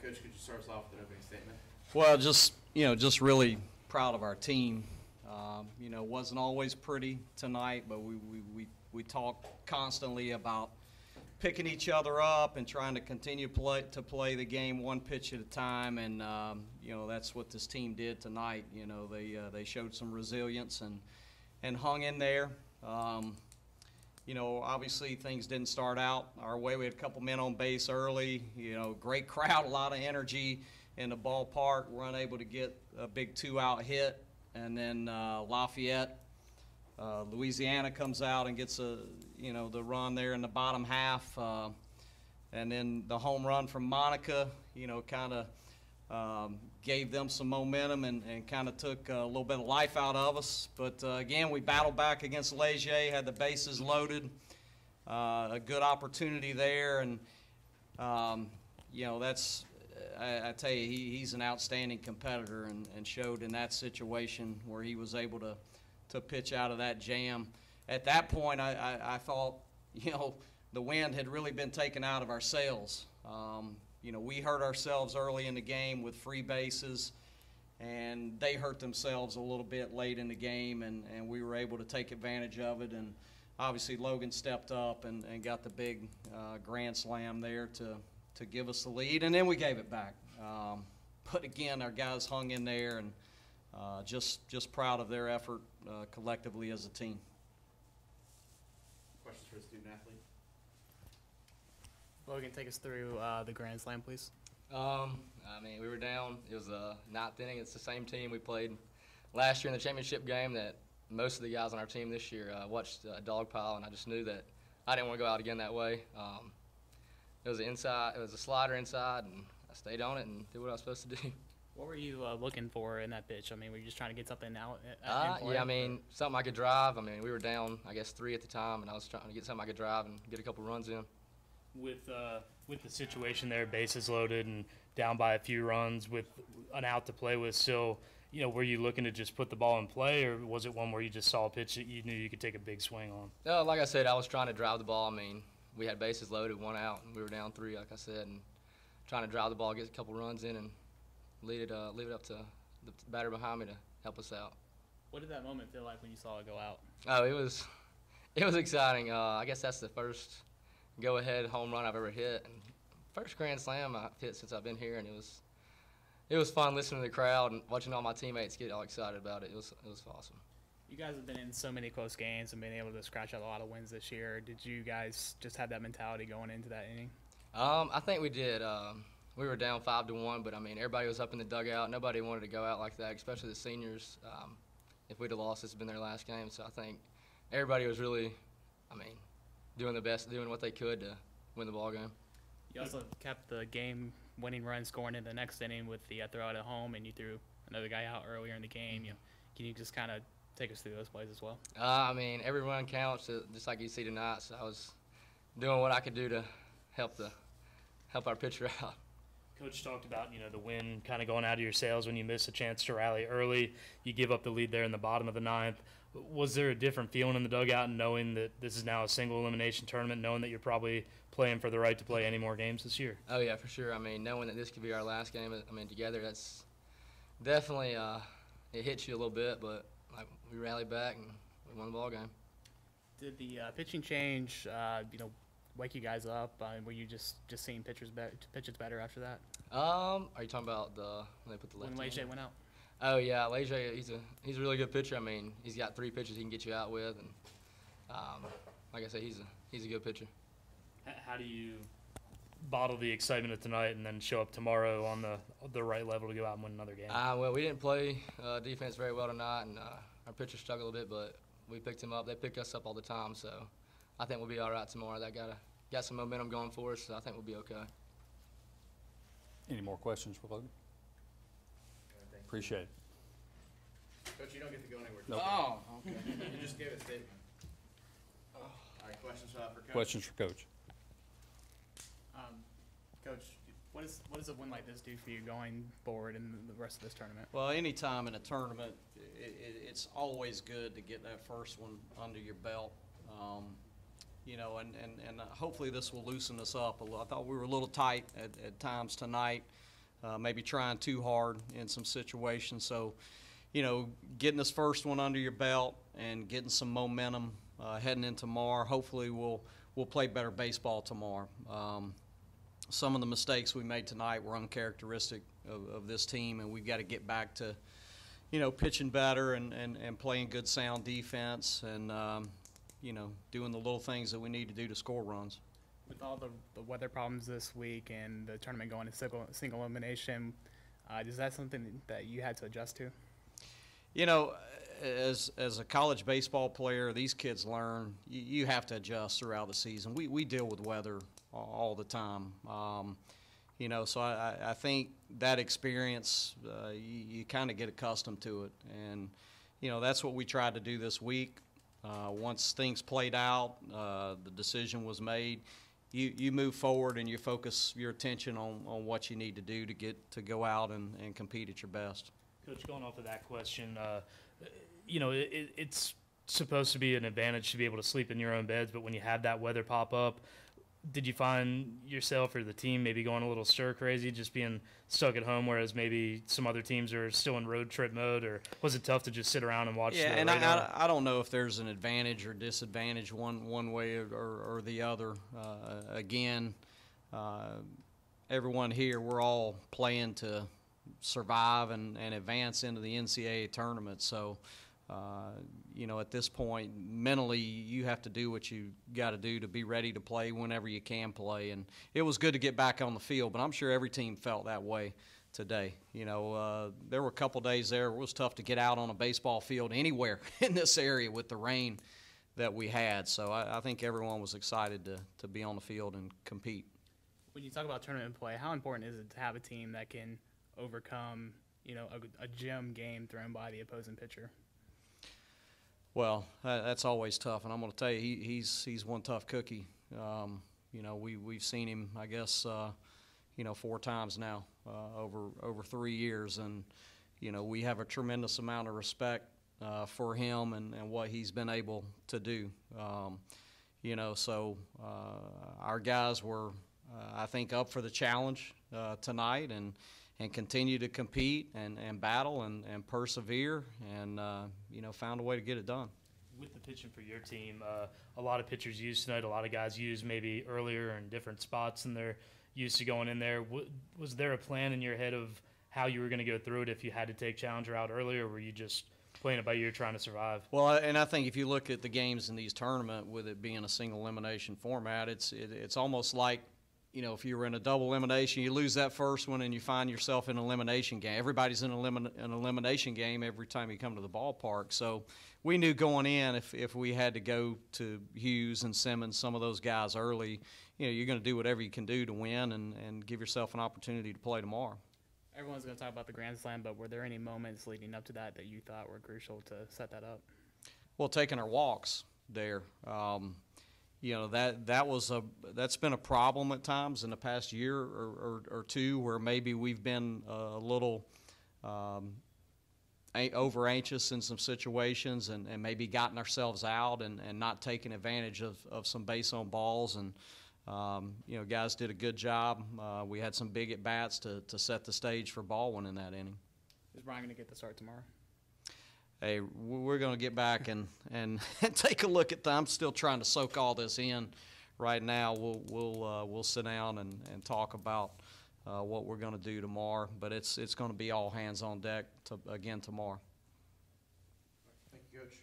Coach, could you start us off with an opening statement? Well, just really proud of our team. Wasn't always pretty tonight, but we talk constantly about picking each other up and trying to continue to play the game one pitch at a time, and that's what this team did tonight. They showed some resilience and hung in there. Obviously things didn't start out our way. We had a couple men on base early. Great crowd, a lot of energy in the ballpark. We're unable to get a big 2-out hit, and then Lafayette, Louisiana comes out and gets the run there in the bottom half, and then the home run from Monica, kind of gave them some momentum and kind of took a little bit of life out of us. But again, we battled back against Leger, had the bases loaded, a good opportunity there, and that's. I tell you, he's an outstanding competitor and showed in that situation where he was able to pitch out of that jam. At that point, I thought, the wind had really been taken out of our sails. We hurt ourselves early in the game with free bases, and they hurt themselves a little bit late in the game, and we were able to take advantage of it. And obviously Logan stepped up and got the big grand slam there to give us the lead, and then we gave it back. But again, our guys hung in there, and just proud of their effort collectively as a team. Questions for the student athlete? Logan, take us through the grand slam, please. We were down. It was the 9th inning. It's the same team we played last year in the championship game that most of the guys on our team this year watched dog pile, and I just knew that I didn't want to go out again that way. It was a slider inside, and I stayed on it and did what I was supposed to do. What were you looking for in that pitch? Were you just trying to get something out? Yeah, something I could drive. We were down, I guess, 3 at the time, and I was trying to get something I could drive and get a couple runs in. With the situation there, bases loaded and down by a few runs with an out to play with still, were you looking to just put the ball in play, or was it one where you just saw a pitch that you knew you could take a big swing on? No, like I said, I was trying to drive the ball. We had bases loaded, 1 out, and we were down 3, like I said, and trying to drive the ball, get a couple runs in, and leave it up to the batter behind me to help us out. What did that moment feel like when you saw it go out? Oh, it was exciting. I guess that's the first go-ahead home run I've ever hit, and first grand slam I've hit since I've been here, and it was fun listening to the crowd and watching all my teammates get all excited about it. It was awesome. You guys have been in so many close games and been able to scratch out a lot of wins this year. Did you guys just have that mentality going into that inning? I think we did. We were down 5-1, but everybody was up in the dugout. Nobody wanted to go out like that, especially the seniors. If we'd have lost, this had been their last game. So I think everybody was really, doing the best, doing what they could to win the ball game. You also kept the game-winning run scoring in the next inning with the throw out at home, and you threw another guy out earlier in the game. Can you just kind of take us through those plays as well? Every run counts, just like you see tonight. So I was doing what I could do to help our pitcher out. Coach talked about, the wind kind of going out of your sails when you miss a chance to rally early. You give up the lead there in the bottom of the 9th. Was there a different feeling in the dugout, knowing that this is now a single elimination tournament, knowing that you're probably playing for the right to play any more games this year? Oh, yeah, for sure. Knowing that this could be our last game, together, that's definitely it hits you a little bit, but we rallied back and we won the ball game. Did the pitching change, wake you guys up? Were you just seeing pitches better after that? Are you talking about when they put the left? When Leger went out. Oh yeah, Leger, he's a really good pitcher. He's got 3 pitches he can get you out with, and like I said, he's a good pitcher. How do you bottle the excitement of tonight and then show up tomorrow on the right level to go out and win another game? Well, we didn't play defense very well tonight, and our pitchers struggled a bit, but we picked him up. They pick us up all the time, so I think we'll be all right tomorrow. That got some momentum going for us, so I think we'll be okay. Any more questions for Logan? Appreciate it. Coach, you don't get to go anywhere. Nope. Oh, okay. You just gave a statement. All right, questions for Coach? Questions for Coach? Coach, what does a win like this do for you going forward in the rest of this tournament? Well, anytime in a tournament, it's always good to get that first one under your belt. you know, and hopefully this will loosen us up a little. I thought we were a little tight at times tonight, maybe trying too hard in some situations. So, you know, getting this first one under your belt and getting some momentum heading into tomorrow, hopefully we'll play better baseball tomorrow. Some of the mistakes we made tonight were uncharacteristic of this team, and we've got to get back to, you know, pitching better and playing good sound defense and, you know, doing the little things that we need to do to score runs. With all the weather problems this week and the tournament going to single elimination, is that something that you had to adjust to? You know, as a college baseball player, these kids learn you have to adjust throughout the season. We deal with weather all the time. You know, so I think that experience, you kind of get accustomed to it. And, you know, that's what we tried to do this week. Once things played out, the decision was made, you move forward and you focus your attention on what you need to do to go out and compete at your best. Coach, going off of that question, you know, it's supposed to be an advantage to be able to sleep in your own beds, but when you have that weather pop up, did you find yourself or the team maybe going a little stir crazy, just being stuck at home, whereas maybe some other teams are still in road trip mode, or was it tough to just sit around and watch? Yeah, and I don't know if there's an advantage or disadvantage one way or the other. Again, everyone here, we're all playing to survive and advance into the NCAA tournament. So, you know, at this point, mentally, you have to do what you got to do to be ready to play whenever you can play. And it was good to get back on the field, but I'm sure every team felt that way today. You know, there were a couple days there where it was tough to get out on a baseball field anywhere in this area with the rain that we had. So I think everyone was excited to be on the field and compete. When you talk about tournament play, how important is it to have a team that can overcome, you know, a gym game thrown by the opposing pitcher? Well, that's always tough, and I'm going to tell you, he's one tough cookie. You know, we've seen him, I guess, you know, 4 times now over 3 years, and you know, we have a tremendous amount of respect for him and what he's been able to do. You know, so our guys were, I think, up for the challenge tonight, and continue to compete and battle and persevere and, you know, found a way to get it done. With the pitching for your team, a lot of pitchers used tonight, a lot of guys used maybe earlier in different spots than they're used to going in there. Was there a plan in your head of how you were going to go through it if you had to take Challenger out earlier, or were you just playing it by ear trying to survive? Well, and I think if you look at the games in these tournaments, with it being a single elimination format, it's almost like, you know, if you were in a double elimination, you lose that first one and you find yourself in an elimination game. Everybody's in an elimination game every time you come to the ballpark. So we knew going in, if we had to go to Hughes and Simmons, some of those guys early, you know, you're going to do whatever you can do to win and give yourself an opportunity to play tomorrow. Everyone's going to talk about the Grand Slam, but were there any moments leading up to that you thought were crucial to set that up? Well, taking our walks there. You know, that's been a problem at times in the past year or two, where maybe we've been a little over anxious in some situations and maybe gotten ourselves out and not taking advantage of some base on balls. And you know, guys did a good job. We had some big at bats to set the stage for Baldwin in that inning. Is Brian going to get the start tomorrow? Hey, we're going to get back and take a look at that. I'm still trying to soak all this in right now. We'll sit down and talk about what we're going to do tomorrow. But it's going to be all hands on deck again tomorrow. Thank you, Coach.